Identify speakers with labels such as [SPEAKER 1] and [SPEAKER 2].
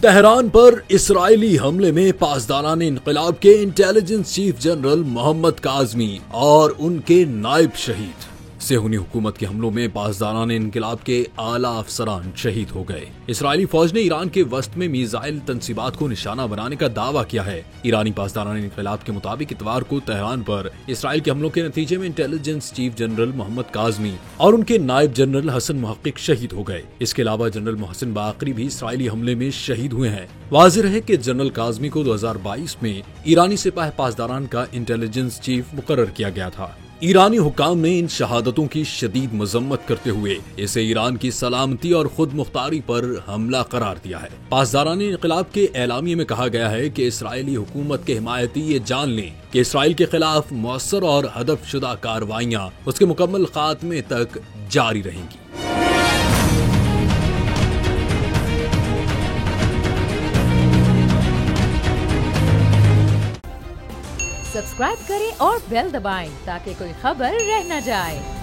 [SPEAKER 1] Tehran पर Israeli हमले में पासदारान इनकलाब के intelligence chief general Mohammad Kazemi और उनके नायब शहीद। सेहूनी हुकूमत के हमलों में पासदारान इनकलाब के आला अफसरान शहीद हो गए। इसराइली फौज ने ईरान के वस्त में मीज़ाइल तंसीबात को निशाना बनाने का दावा किया है। ईरानी पासदारान इनकलाब के मुताबिक इतवार को तेहरान पर इसराइल के हमलों के नतीजे में intelligence chief general Mohammad Kazemi और उनके नायब जनरल हसन मुहक्किक शहीद हो गए। इसके अलावा जनरल मोहसिन बाकरी भी इसराइली हमले में शहीद हुए हैं। वाज़िह है कि जनरल काज़मी को 2022 में ईरानी सिपाही पासदारान का इंटेलिजेंस चीफ मुकर्रर किया गया था। ईरानी हुकाम ने इन शहादतों की शदीद मजम्मत करते हुए इसे ईरान की सलामती और खुद मुख्तारी पर हमला करार दिया है। पासदारान इनकलाब के एलामिये में कहा गया है कि इसराइली हुकूमत के हिमायती ये जान लें कि इसराइल के खिलाफ मौसर और हदफशुदा कार्रवाइयाँ उसके मुकम्मल खात्मे तक जारी रहेंगी।
[SPEAKER 2] सब्सक्राइब करें और बेल दबाएं ताकि कोई खबर रह न जाए।